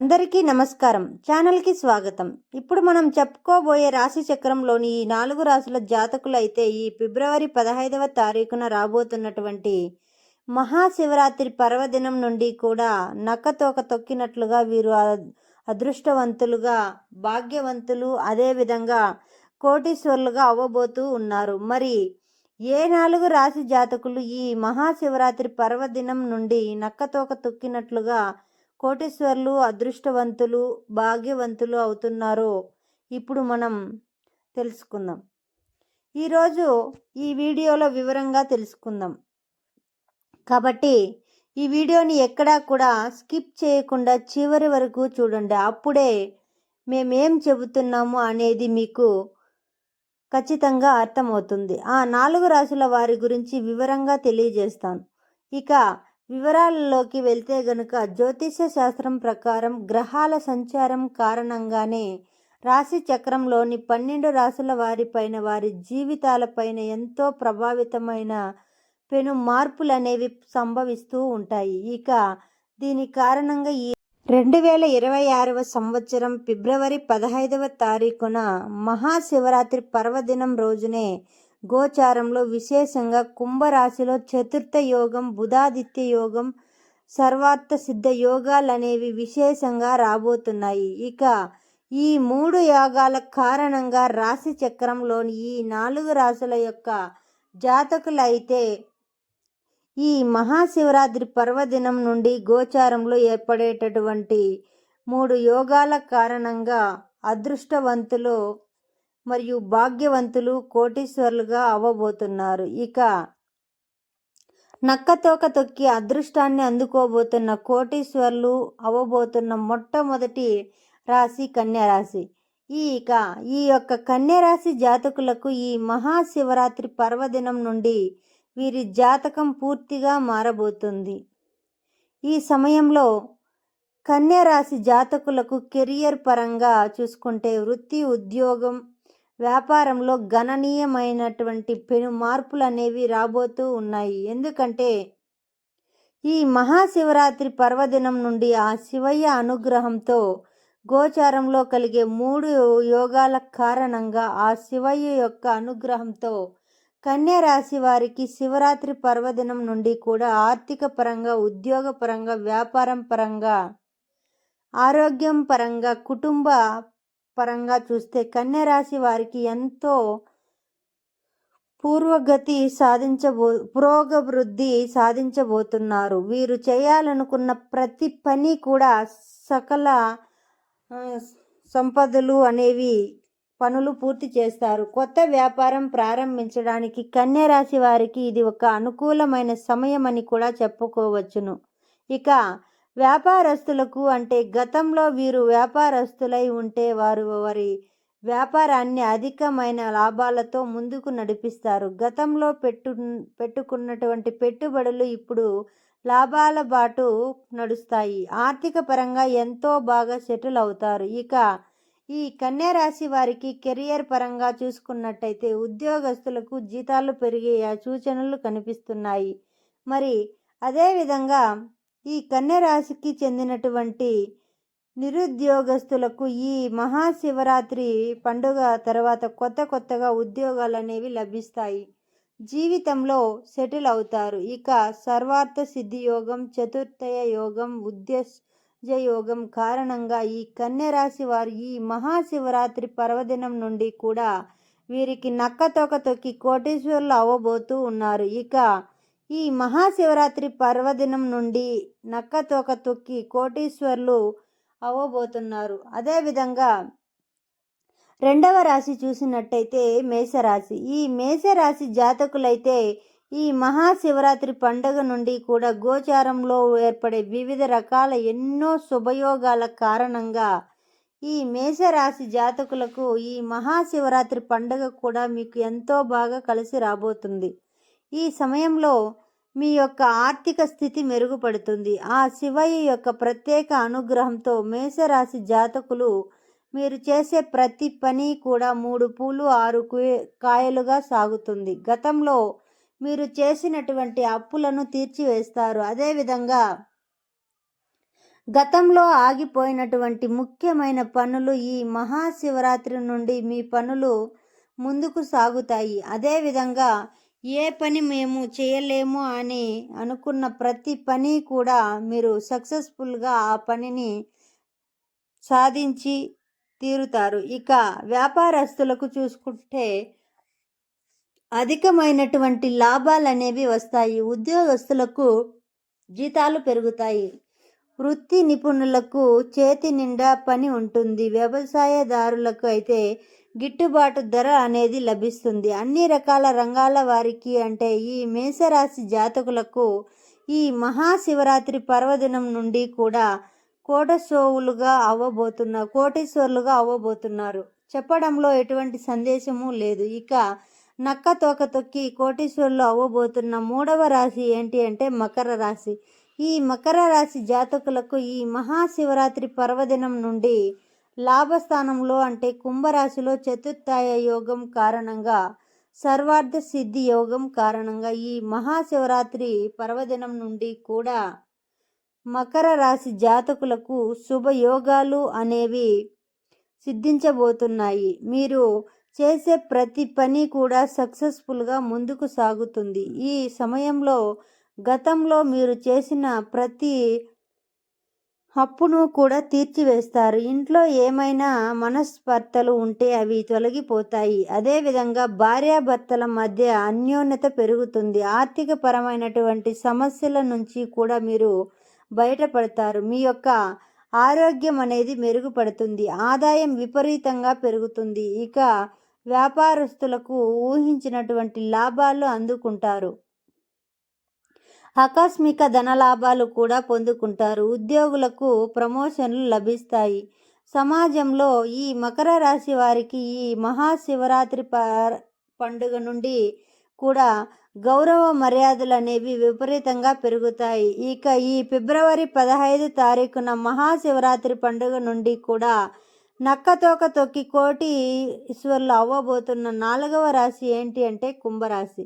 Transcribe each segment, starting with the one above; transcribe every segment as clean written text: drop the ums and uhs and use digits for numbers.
అందరికీ నమస్కారం. ఛానల్కి స్వాగతం. ఇప్పుడు మనం చెప్పుకోబోయే రాశి చక్రంలోని ఈ 4 రాశుల జాతకులైతే ఈ ఫిబ్రవరి 15వ తారీఖున రాబోతున్నటువంటి మహాశివరాత్రి పర్వదినం నుండి కూడా నక్కతోక తొక్కినట్లుగా వీరు అదృష్టవంతులుగా, భాగ్యవంతులు, అదేవిధంగా కోటీశ్వరులుగా అవ్వబోతూ ఉన్నారు. మరి ఏ 4 రాశి జాతకులు ఈ మహాశివరాత్రి పర్వదినం నుండి నక్కతోక తొక్కినట్లుగా కోటీశ్వర్లు, అదృష్టవంతులు, భాగ్యవంతులు అవుతున్నారో ఇప్పుడు మనం తెలుసుకుందాం. ఈరోజు ఈ వీడియోలో వివరంగా తెలుసుకుందాం. కాబట్టి ఈ వీడియోని ఎక్కడా కూడా స్కిప్ చేయకుండా చివరి వరకు చూడండి. అప్పుడే మేమేం చెబుతున్నాము అనేది మీకు ఖచ్చితంగా అర్థమవుతుంది. ఆ 4 రాశుల వారి గురించి వివరంగా తెలియజేస్తాను. ఇక వివరాలలోకి వెళ్తే గనుక జ్యోతిష్య శాస్త్రం ప్రకారం గ్రహాల సంచారం కారణంగానే రాశి చక్రంలోని 12 రాశుల వారిపైన, వారి జీవితాలపైన ఎంతో ప్రభావితమైన పెను మార్పులు అనేవి సంభవిస్తూ ఉంటాయి. ఇక దీని కారణంగా ఈ 2026వ సంవత్సరం ఫిబ్రవరి 15వ తారీఖున మహాశివరాత్రి పర్వదినం రోజునే గోచారంలో విశేషంగా కుంభరాశిలో చతుర్థ యోగం, బుధాదిత్య యోగం, సర్వార్థ సిద్ధ యోగాలు అనేవి విశేషంగా రాబోతున్నాయి. ఇక ఈ 3 యోగాల కారణంగా రాశి చక్రంలోని ఈ 4 రాశుల యొక్క జాతకులైతే ఈ మహాశివరాత్రి పర్వదినం నుండి గోచారంలో ఏర్పడేటటువంటి 3 యోగాల కారణంగా అదృష్టవంతులు మరియు భాగ్యవంతులు, కోటీశ్వరులుగా అవ్వబోతున్నారు. ఇక నక్కతోక తొక్కి అదృష్టాన్ని అందుకోబోతున్న కోటీశ్వరులు అవ్వబోతున్న మొట్టమొదటి రాశి కన్యారాశి. ఈ యొక్క కన్యారాశి జాతకులకు ఈ మహాశివరాత్రి పర్వదినం నుండి వీరి జాతకం పూర్తిగా మారబోతుంది. ఈ సమయంలో కన్యారాశి జాతకులకు కెరియర్ పరంగా చూసుకుంటే వృత్తి, ఉద్యోగం, వ్యాపారంలో గణనీయమైనటువంటి పెను మార్పులు అనేవి రాబోతూ ఉన్నాయి. ఎందుకంటే ఈ మహాశివరాత్రి పర్వదినం నుండి ఆ శివయ్య అనుగ్రహంతో గోచారంలో కలిగే 3 యోగాల కారణంగా ఆ శివయ్య యొక్క అనుగ్రహంతో కన్యా రాశి వారికి శివరాత్రి పర్వదినం నుండి కూడా ఆర్థిక పరంగా, ఉద్యోగ పరంగా, వ్యాపారం పరంగా, ఆరోగ్యం పరంగా, కుటుంబ పరంగా చూస్తే కన్యారాశి వారికి ఎంతో పురోగవృద్ధి సాధించబోతున్నారు. వీరు చేయాలనుకున్న ప్రతి పని కూడా సకల సంపదలు అనేవి పనులు పూర్తి చేస్తారు. కొత్త వ్యాపారం ప్రారంభించడానికి కన్యారాశి వారికి ఇది ఒక అనుకూలమైన సమయం అని కూడా చెప్పుకోవచ్చును. ఇక వ్యాపారస్తులకు అంటే గతంలో వీరు వ్యాపారస్తులై ఉంటే వారి వ్యాపారాన్ని అధికమైన లాభాలతో ముందుకు నడిపిస్తారు. గతంలో పెట్టుకున్నటువంటి పెట్టుబడులు ఇప్పుడు లాభాల బాటు నడుస్తాయి. ఆర్థిక పరంగా ఎంతో బాగా సెటిల్ అవుతారు. ఇక ఈ కన్యారాశి వారికి కెరియర్ పరంగా చూసుకున్నట్టయితే ఉద్యోగస్తులకు జీతాలు పెరిగే సూచనలు కనిపిస్తున్నాయి. మరి అదేవిధంగా ఈ కన్యారాశికి చెందినటువంటి నిరుద్యోగస్తులకు ఈ మహాశివరాత్రి పండుగ తర్వాత కొత్తగా ఉద్యోగాలు అనేవి లభిస్తాయి. జీవితంలో సెటిల్ అవుతారు. ఇక సర్వార్థ సిద్ధి యోగం, చతుర్థయ యోగం, ఉద్దేశ యోగం కారణంగా ఈ కన్యారాశి వారు ఈ మహాశివరాత్రి పర్వదినం నుండి కూడా వీరికి నక్కతోక తొక్కి కోటీశ్వరులు అవ్వబోతూ ఉన్నారు. ఇక ఈ మహాశివరాత్రి పర్వదినం నుండి నక్కతోక తొక్కి కోటీశ్వరులు అవ్వబోతున్నారు. అదేవిధంగా 2వ రాశి చూసినట్టయితే మేషరాశి. ఈ మేషరాశి జాతకులైతే ఈ మహాశివరాత్రి పండుగ నుండి కూడా గోచారంలో ఏర్పడే వివిధ రకాల ఎన్నో శుభయోగాల కారణంగా ఈ మేషరాశి జాతకులకు ఈ మహాశివరాత్రి పండుగ కూడా మీకు ఎంతో బాగా కలిసి రాబోతుంది. ఈ సమయంలో మీ యొక్క ఆర్థిక స్థితి మెరుగుపడుతుంది. ఆ శివయ్య యొక్క ప్రత్యేక అనుగ్రహంతో మేషరాశి జాతకులు మీరు చేసే ప్రతి పని కూడా 3 పూలు 6 కాయలుగా సాగుతుంది. గతంలో మీరు చేసినటువంటి అప్పులను తీర్చివేస్తారు. అదేవిధంగా గతంలో ఆగిపోయినటువంటి ముఖ్యమైన పనులు ఈ మహాశివరాత్రి నుండి మీ పనులు ముందుకు సాగుతాయి. అదేవిధంగా ఏ పని మేము చేయలేము అని అనుకున్న ప్రతి పని కూడా మీరు సక్సెస్ఫుల్గా ఆ పనిని సాధించి తీరుతారు. ఇక వ్యాపారస్తులకు చూసుకుంటే అధికమైనటువంటి లాభాలు అనేవి వస్తాయి. ఉద్యోగస్తులకు జీతాలు పెరుగుతాయి. వృత్తి నిపుణులకు చేతి నిండా పని ఉంటుంది. వ్యవసాయదారులకు అయితే గిట్టుబాటు ధర అనేది లభిస్తుంది. అన్ని రకాల రంగాల వారికి అంటే ఈ మేషరాశి జాతకులకు ఈ మహాశివరాత్రి పర్వదినం నుండి కూడా కోటీశ్వరులుగా అవ్వబోతున్నారు. చెప్పడంలో ఎటువంటి సందేశము లేదు. ఇక నక్క తోక తొక్కి కోటీశ్వరులు అవ్వబోతున్న 3వ రాశి ఏంటి అంటే మకర రాశి. ఈ మకర రాశి జాతకులకు ఈ మహాశివరాత్రి పర్వదినం నుండి లాభస్థానంలో అంటే కుంభరాశిలో చతుర్థాయ యోగం కారణంగా సర్వార్థ సిద్ధి యోగం కారణంగా ఈ మహాశివరాత్రి పర్వదినం నుండి కూడా మకర రాశి జాతకులకు శుభయోగాలు అనేవి సిద్ధించబోతున్నాయి. మీరు చేసే ప్రతి పని కూడా సక్సెస్ఫుల్గా ముందుకు సాగుతుంది. ఈ సమయంలో గతంలో మీరు చేసిన ప్రతి అప్పును కూడా తీర్చివేస్తారు. ఇంట్లో ఏమైనా మనస్పర్ధలు ఉంటే అవి తొలగిపోతాయి. అదేవిధంగా భార్యాభర్తల మధ్య అన్యోన్యత పెరుగుతుంది. ఆర్థిక పరమైనటువంటి సమస్యల నుంచి కూడా మీరు బయటపడతారు. మీ యొక్క ఆరోగ్యం అనేది మెరుగుపడుతుంది. ఆదాయం విపరీతంగా పెరుగుతుంది. ఇక వ్యాపారస్తులకు ఊహించినటువంటి లాభాలు అందుకుంటారు. ఆకస్మిక ధనలాభాలు కూడా పొందుకుంటారు. ఉద్యోగులకు ప్రమోషన్లు లభిస్తాయి. సమాజంలో ఈ మకర రాశి వారికి ఈ మహాశివరాత్రి పండుగ నుండి కూడా గౌరవ మర్యాదలు అనేవి విపరీతంగా పెరుగుతాయి. ఇక ఈ ఫిబ్రవరి 15 తారీఖున మహాశివరాత్రి పండుగ నుండి కూడా నక్కతోక తొక్కి కోటీశ్వరులు అవ్వబోతున్న 4వ రాశి ఏంటి అంటే కుంభరాశి.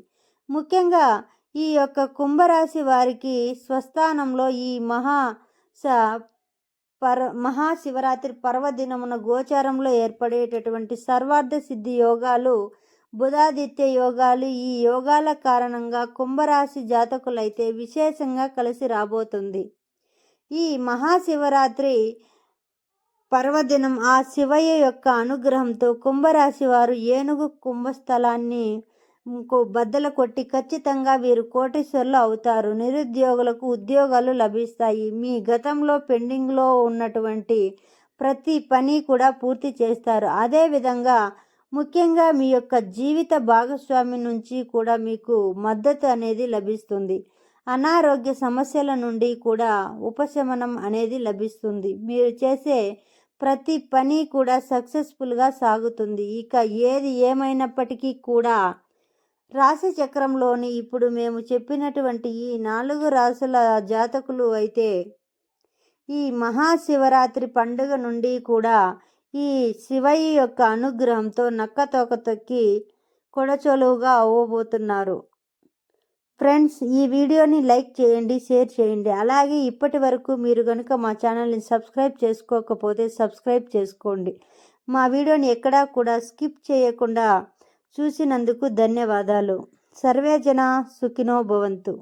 ముఖ్యంగా ఈ యొక్క కుంభరాశి వారికి స్వస్థానంలో ఈ మహాశివరాత్రి పర్వదినమున గోచారంలో ఏర్పడేటటువంటి సర్వార్థ సిద్ధి యోగాలు, బుధాదిత్య యోగాలు, ఈ యోగాల కారణంగా కుంభరాశి జాతకులైతే విశేషంగా కలిసి రాబోతుంది. ఈ మహాశివరాత్రి పర్వదినం ఆ శివయ్య యొక్క అనుగ్రహంతో కుంభరాశి వారు ఏనుగు కుంభస్థలాన్ని బద్దలు కొట్టి ఖచ్చితంగా వీరు కోటీశ్వరులు అవుతారు. నిరుద్యోగులకు ఉద్యోగాలు లభిస్తాయి. మీ గతంలో పెండింగ్లో ఉన్నటువంటి ప్రతి పని కూడా పూర్తి చేస్తారు. అదేవిధంగా ముఖ్యంగా మీ యొక్క జీవిత భాగస్వామి నుంచి కూడా మీకు మద్దతు అనేది లభిస్తుంది. అనారోగ్య సమస్యల నుండి కూడా ఉపశమనం అనేది లభిస్తుంది. మీరు చేసే ప్రతి పని కూడా సక్సెస్ఫుల్గా సాగుతుంది. ఇక ఏది ఏమైనప్పటికీ కూడా రాశి చక్రంలోని ఇప్పుడు మేము చెప్పినటువంటి ఈ 4 రాశుల జాతకులు అయితే ఈ మహాశివరాత్రి పండుగ నుండి కూడా ఈ శివయ్య యొక్క అనుగ్రహంతో నక్కతోక తొక్కి కొడచొలువుగా అవ్వబోతున్నారు. ఫ్రెండ్స్, ఈ వీడియోని లైక్ చేయండి, షేర్ చేయండి. అలాగే ఇప్పటి వరకు మీరు కనుక మా ఛానల్ని సబ్స్క్రైబ్ చేసుకోకపోతే సబ్స్క్రైబ్ చేసుకోండి. మా వీడియోని ఎక్కడా కూడా స్కిప్ చేయకుండా చూసినందుకు ధన్యవాదాలు. సర్వే జన సుఖినో భవంతు.